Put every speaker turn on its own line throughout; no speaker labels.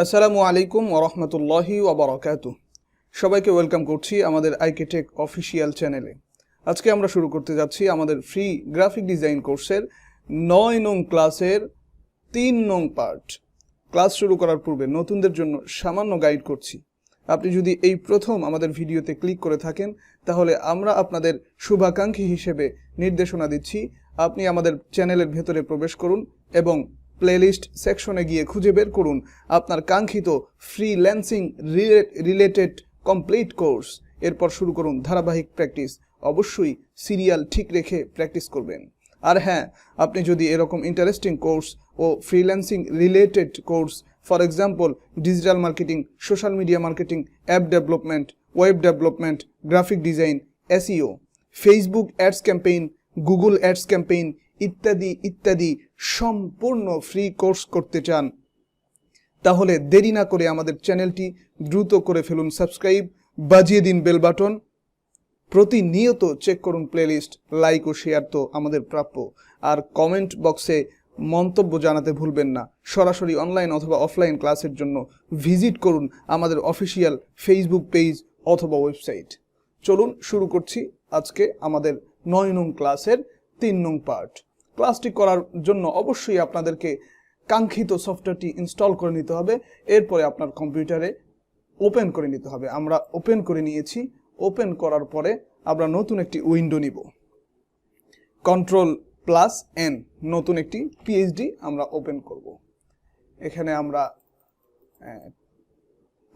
আসসালামু আলাইকুম ওয়া রাহমাতুল্লাহি ওয়া বারাকাতুহু। সবাইকে ওয়েলকাম করছি আমাদের আইকেটেক অফিশিয়াল চ্যানেলে। আজকে আমরা শুরু করতে যাচ্ছি আমাদের ফ্রি গ্রাফিক ডিজাইন কোর্সের 9 নং ক্লাসের 3 নং পার্ট। ক্লাস শুরু করার পূর্বে নতুনদের জন্য সামান্য গাইড করছি। আপনি যদি এই প্রথম আমাদের ভিডিওতে ক্লিক করে থাকেন তাহলে আমরা আপনাদের শুভাকাঙ্ক্ষী হিসেবে নির্দেশনা দিচ্ছি আপনি আমাদের চ্যানেলের ভেতরে প্রবেশ করুন এবং প্লেলিস্ট সেকশনে গিয়ে খুঁজে বের করুন আপনার কাঙ্ক্ষিত ফ্রিল্যান্সিং রিলেটেড কমপ্লিট কোর্স। এরপর শুরু করুন ধারাবাহিক প্র্যাকটিস। অবশ্যই সিরিয়াল ঠিক রেখে প্র্যাকটিস করবেন। আর হ্যাঁ, আপনি যদি এরকম ইন্টারেস্টিং কোর্স ও freelancing related course, for example digital marketing, social media marketing, app development, web development, graphic design, SEO, Facebook ads campaign, Google ads campaign ইত্যাদি ইত্যাদি সম্পূর্ণ ফ্রি কোর্স করতে চান তাহলে দেরি না করে আমাদের চ্যানেলটি দ্রুত করে ফেলুন সাবস্ক্রাইব, বাজিয়ে দিন বেল বাটন, প্রতিনিয়ত চেক করুন প্লেলিস্ট, লাইক ও শেয়ার তো আমাদের প্রাপ্য। আর কমেন্ট বক্সে মন্তব্য জানাতে ভুলবেন না। সরাসরি অনলাইন অথবা অফলাইন ক্লাসের জন্য ভিজিট করুন আমাদের অফিসিয়াল ফেসবুক পেজ অথবা ওয়েবসাইট। চলুন শুরু করছি আজকে আমাদের 9 নং ক্লাসের 3 নং পার্ট। ক্লাসটি করার জন্য অবশ্যই আপনাদেরকে কাঙ্ক্ষিত সফটওয়্যারটি ইনস্টল করে নিতে হবে। এরপরে আপনার কম্পিউটারে ওপেন করে নিতে হবে। আমরা ওপেন করে নিয়েছি। ওপেন করার পরে আমরা নতুন একটি উইন্ডো নিব। Ctrl+N, নতুন একটি পিএইচডি আমরা ওপেন করব। এখানে আমরা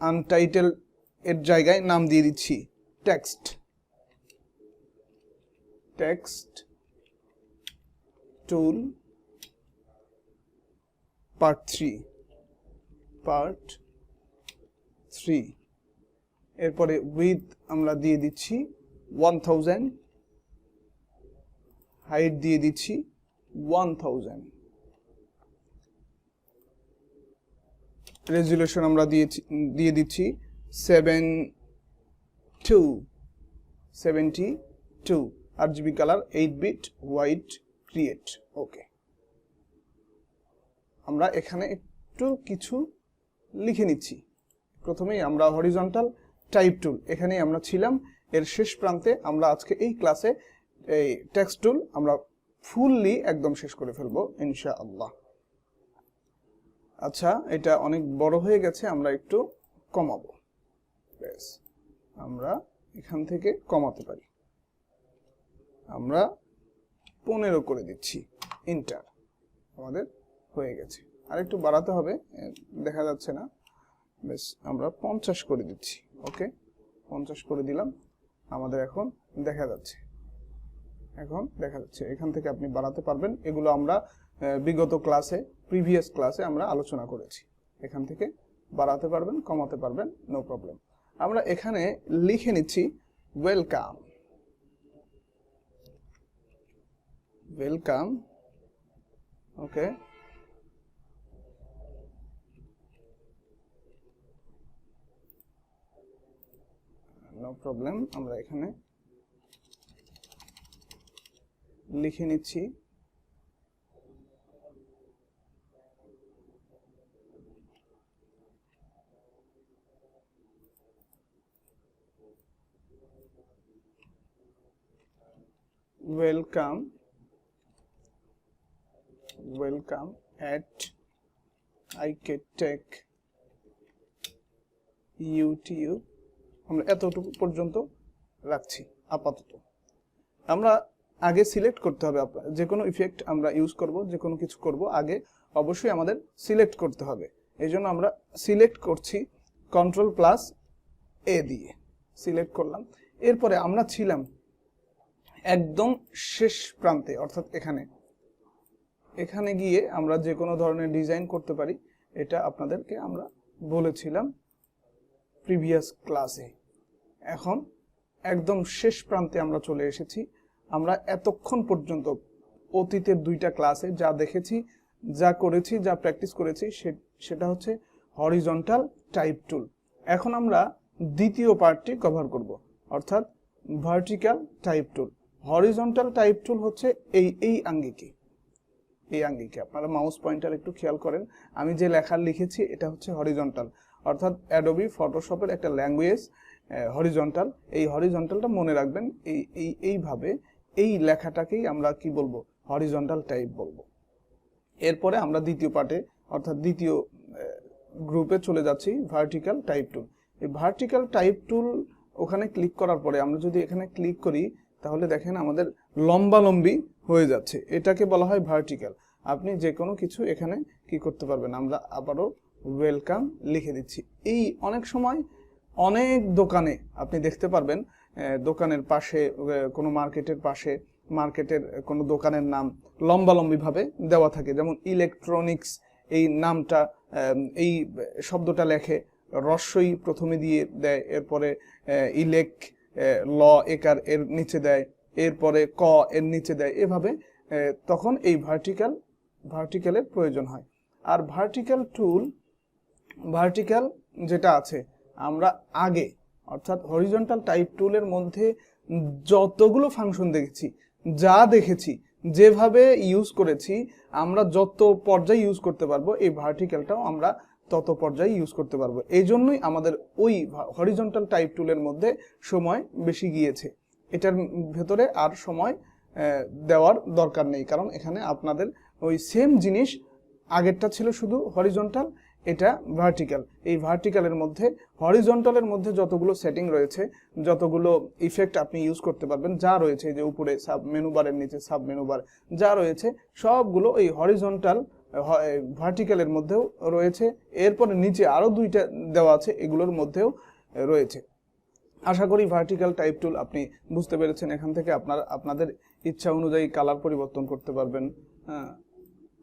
আনটাইটেল এর জায়গায় নাম দিয়ে দিচ্ছি টেক্সট টুল পার্ট 3। এরপরে উইডথ আমরা দিয়ে দিচ্ছি 1000, হাইট দিয়ে দিচ্ছি 1000, রেজুলেশন আমরা দিয়ে দিচ্ছি 72, RGB colour 8 bit white create. Okay, আমরা এখানে একটু কিছু লিখে নিচ্ছি। প্রথমেই আমরা হরিজন্টাল টাইপ টুল, এখানেই আমরা ছিলাম। এর শেষ প্রান্তে আমরা আজকে এই ক্লাসে এই টেক্সট টুল আমরা ফুললি একদম শেষ করে ফেলবো ইনশাআল্লাহ। আচ্ছা, এটা অনেক বড় হয়ে গেছে, আমরা একটু কমাবো। বেশ, আমরা এখান থেকে কমাতে পারি। আমরা 15 করে দিচ্ছি, এন্টার। আমাদের হয়ে গেছে। আর একটু বাড়াতে হবে, দেখা যাচ্ছে না। বেশ, আমরা 50 করে দিচ্ছি। ওকে, 50 করে দিলাম। আমাদের এখন দেখা যাচ্ছে। এখান থেকে আপনি বাড়াতে পারবেন। এগুলো আমরা বিগত ক্লাসে, প্রিভিয়াস ক্লাসে আমরা আলোচনা করেছি। এখান থেকে বাড়াতে পারবেন, কমাতে পারবেন, নো প্রবলেম। আমরা এখানে লিখে নিচ্ছি ওয়েলকাম। ওকে, নো প্রবলেম। আমরা এখানে লিখে নিচ্ছি ওয়েলকাম at iKTech YouTube। আমরা এতটুকু পর্যন্ত রাখছি আপাতত। আমরা আগে সিলেক্ট করতে হবে, যে কোনো ইফেক্ট আমরা ইউজ করব, যে কোনো কিছু করব, আগে অবশ্যই আমাদের সিলেক্ট করতে হবে। এই জন্য আমরা সিলেক্ট করছি Ctrl+A দিয়ে সিলেক্ট করলাম। এরপরে আমরা ছিলাম একদম শেষ প্রান্তে, অর্থাৎ এখানে গিয়ে আমরা যে কোনো ধরনের ডিজাইন করতে পারি। এটা আপনাদেরকে আমরা বলেছিলাম প্রিভিয়াস ক্লাসে। এখন একদম শেষ প্রান্তে আমরা চলে এসেছি। আমরা এতক্ষণ পর্যন্ত অতীতের 2টা ক্লাসে যা দেখেছি, যা করেছি, যা প্র্যাকটিস করেছি, সেটা হচ্ছে হরিজন্টাল টাইপ টুল। এখন আমরা দ্বিতীয় পার্টটি কভার করব, অর্থাৎ ভার্টিক্যাল টাইপ টুল। হরিজন্টাল টাইপ টুল হচ্ছে এই আঙ্গিকে। এই আঙ্গিকে। আপনারা মাউস পয়েন্টার একটু খেয়াল করেন, আমি যে লেখা লিখেছি এটা হচ্ছে হরিজন্টাল, অর্থাৎ অ্যাডোবি ফটোশপের একটা ল্যাঙ্গুয়েজ হরিজন্টাল। এই হরিজন্টালটা মনে রাখবেন, এইভাবে এই লেখাটাকেই আমরা কি বলবো, হরিজন্টাল টাইপ বলবো। এরপরে আমরা দ্বিতীয় পার্টে অর্থাৎ দ্বিতীয় গ্রুপে চলে যাচ্ছি, ভার্টিক্যাল টাইপ টুল। এই ভার্টিক্যাল টাইপ টুল ওখানে ক্লিক করার পরে আমরা যদি এখানে ক্লিক করি তাহলে দেখেন আমাদের লম্বালম্বি হয়ে যাচ্ছে, এটাকে বলা হয় ভার্টিক্যাল। আপনি যে কোনো কিছু এখানে কি করতে পারবেন, আমরা আবারও ওয়েলকাম লিখে দিচ্ছি। এই অনেক সময় অনেক দোকানে আপনি দেখতে পারবেন, দোকানের পাশে কোনো মার্কেটের পাশে মার্কেটের কোনো দোকানের নাম লম্বালম্বিভাবে দেওয়া থাকে, যেমন ইলেকট্রনিক্স এই নামটা এই শব্দটা লেখে রস্বই প্রথমে দিয়ে দেয়, এরপরে ইলেক ল একার এর নিচে দেয়, এরপরে ক এর নিচে দেয়, এভাবে তখন এই ভার্টিক্যালের প্রয়োজন হয়। আর ভার্টিক্যাল যেটা আছে আমরা আগে অর্থাৎ হরিজন্টাল টাইপ টুলের মধ্যে যতগুলো ফাংশন দেখেছি যেভাবে ইউজ করেছি, আমরা যত পর্যায়ে ইউজ করতে পারবো এই ভার্টিক্যালটাও আমরা তত পর্যায়ে ইউজ করতে পারবো। এই জন্যই আমাদের ওই হরিজন্টাল টাইপ টুলের মধ্যে সময় বেশি গিয়েছে, এটার ভেতরে আর সময় দেওয়ার দরকার নেই, কারণ এখানে আপনাদের ওই সেম জিনিস, আগেরটা ছিল শুধু হরিজন্টাল, এটা ভার্টিক্যাল। এই ভার্টিক্যালের মধ্যে হরিজন্টালের মধ্যে যতগুলো সেটিং রয়েছে, যতগুলো ইফেক্ট আপনি ইউজ করতে পারবেন, যা রয়েছে যে উপরে সাব মেনু বারের নিচে সাব মেনু বার যা রয়েছে সবগুলো এই হরিজন্টাল ভার্টিক্যালের মধ্যেও রয়েছে। এরপরে নিচে আরও দুইটা দেওয়া আছে, এগুলোর মধ্যেও রয়েছে। আশা করি ভার্টিক্যাল টাইপ টুল আপনি বুঝতে পেরেছেন। এখান থেকে আপনাদের ইচ্ছা অনুযায়ী কালার পরিবর্তন করতে পারবেন,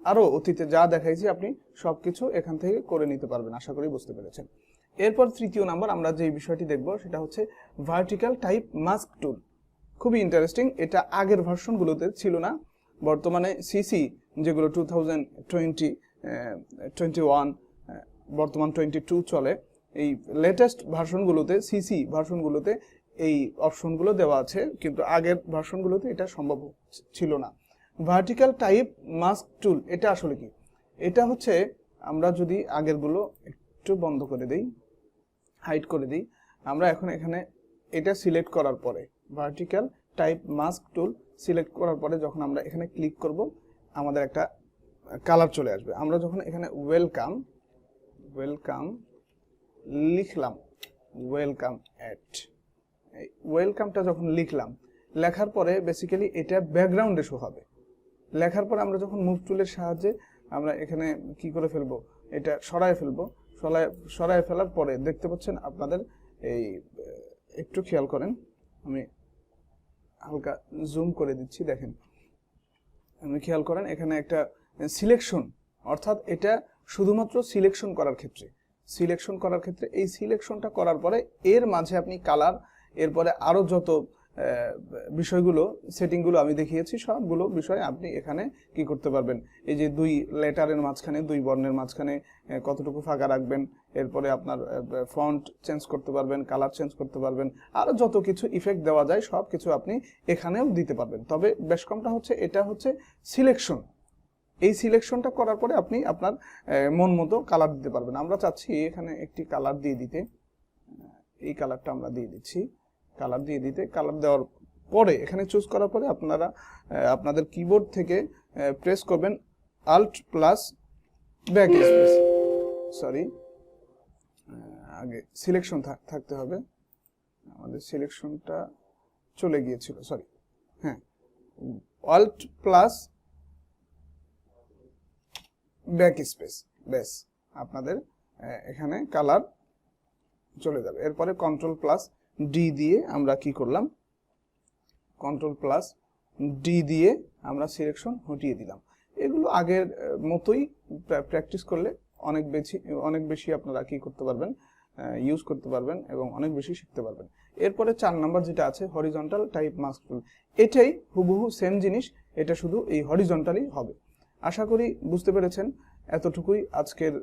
আরও অতীতে যা দেখাইছি আপনি সবকিছু এখান থেকে করে নিতে পারবেন। আশা করি বুঝতে পেরেছেন। এরপর তৃতীয় নাম্বার আমরা যে বিষয়টি দেখব সেটা হচ্ছে ভার্টিক্যাল টাইপ মাস্ক টুল। খুবই ইন্টারেস্টিং, এটা আগের ভার্সনগুলোতে ছিল না। বর্তমানে সিসি যেগুলো 2021 বর্তমান 22 চলে, এই লেটেস্ট ভার্সনগুলোতে সিসি ভার্সনগুলোতে এই অপশনগুলো দেওয়া আছে, কিন্তু আগের ভার্সনগুলোতে এটা সম্ভব ছিল না। ভার্টিক্যাল টাইপ মাস্ক টুল এটা আসলে কি? এটা হচ্ছে আমরা যদি আগেরগুলো একটু বন্ধ করে দেই, হাইড করে দিই, আমরা এখন এখানে এটা সিলেক্ট করার পরে vertical type mask tool select করার পরে যখন আমরা এখানে ক্লিক করব আমাদের একটা কালার চলে আসবে। আমরা যখন এখানে ওয়েলকাম লিখলাম, ওয়েলকাম এট, ওয়েলকামটা যখন লেখার পরে বেসিক্যালি এটা ব্যাকগ্রাউন্ডে শো হবে। লেখার পরে আমরা যখন মুভ টুলের সাহায্যে আমরা এখানে কি করে ফেলবো, এটা সরায় ফেলবো। সরায় ফেলার পরে দেখতে পাচ্ছেন আপনাদের এই, একটু খেয়াল করেন, আমি হালকা জুম করে দিচ্ছি, দেখেন আপনি খেয়াল করেন এখানে একটা সিলেকশন, অর্থাৎ এটা শুধুমাত্র সিলেকশন করার ক্ষেত্রে এই সিলেকশনটা করার পরে এর মাঝে আপনি কালার, এরপরে আরও যত বিষয়গুলো সেটিংগুলো আমি দেখিয়েছি সবগুলো বিষয় আপনি এখানে কি করতে পারবেন। এই যে দুই লেটারের মাঝখানে, দুই বর্ণের মাঝখানে কতটুকু ফাঁকা রাখবেন, এরপরে আপনার ফন্ট চেঞ্জ করতে পারবেন, কালার চেঞ্জ করতে পারবেন, আরও যত কিছু ইফেক্ট দেওয়া যায় সব কিছু আপনি এখানেও দিতে পারবেন। তবে বেশ কমটা হচ্ছে এটা হচ্ছে সিলেকশন। এই সিলেকশনটা করার পরে আপনি আপনার মন মতো কালার দিতে পারবেন। আমরা চাচ্ছি এখানে একটি কালার দিয়ে দিতে, এই কালারটা আমরা দিয়ে দিচ্ছি। কালার দেওয়ার পরে এখানে চুজ করার পরে আপনারা আপনাদের কিবোর্ড থেকে প্রেস করবেন Alt plus back space, sorry আগে সিলেকশন থাকতে হবে, আমাদের সিলেকশনটা চলে গিয়েছিল, সরি, হ্যাঁ, আল্ট প্লাস ব্যাক স্পেস, ব্যাস আপনাদের এখানে কালার চলে যাবে। এরপরে কন্ট্রোল প্লাস ডি দিয়ে আমরা কি করলাম, কন্ট্রোল প্লাস ডি দিয়ে আমরা সিলেকশন হটিয়ে দিলাম। এগুলো আগের মতোই প্র্যাকটিস করলে অনেক বেশি আপনারা কি করতে পারবেন, ইউজ করতে পারবেন এবং অনেক বেশি শিখতে পারবেন। এরপরে 4 নাম্বার যেটা আছে হরিজন্টাল টাইপ মাস্ক টুল, এটাই হুবহু সেম জিনিস, এটা শুধু এই হরিজন্টালই হবে। আশা করি বুঝতে পেরেছেন। এতটুকুই আজকের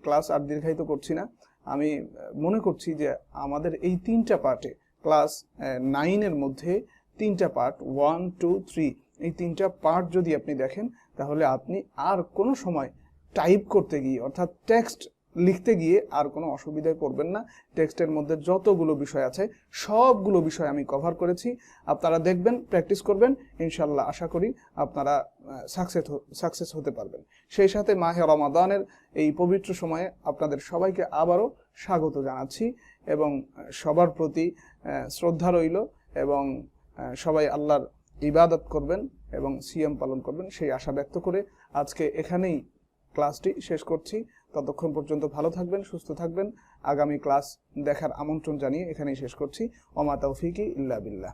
ক্লাস, আর দীর্ঘায়িত করছি না। আমি মনে করছি যে আমাদের এই 3টা পার্টে, ক্লাস 9 এর মধ্যে 3টা পার্ট 1, 2, 3, এই 3টা পার্ট যদি আপনি দেখেন তাহলে আপনি আর কোনো সময় টাইপ করতে গিয়ে অর্থাৎ টেক্সট লিখতে গিয়ে আর কোনো অসুবিধায় পড়বেন না। টেক্সটের মধ্যে যতগুলো বিষয় আছে সবগুলো বিষয় আমি কভার করেছি। আপনারা দেখবেন, প্র্যাকটিস করবেন, ইনশাল্লাহ আশা করি আপনারা সাকসেস হতে পারবেন। সেই সাথে মাহে রমাদানের এই পবিত্র সময়ে আপনাদের সবাইকে আবারও স্বাগত জানাচ্ছি এবং সবার প্রতি শ্রদ্ধা রইল এবং সবাই আল্লাহর ইবাদত করবেন এবং সিয়াম পালন করবেন সেই আশা ব্যক্ত করে আজকে এখানেই ক্লাসটি শেষ করছি। ততক্ষণ পর্যন্ত ভালো থাকবেন, সুস্থ থাকবেন। আগামী ক্লাস দেখার আমন্ত্রণ জানিয়ে এখানেই শেষ করছি। ওমা তৌফিকি ইল্লা বিল্লাহ।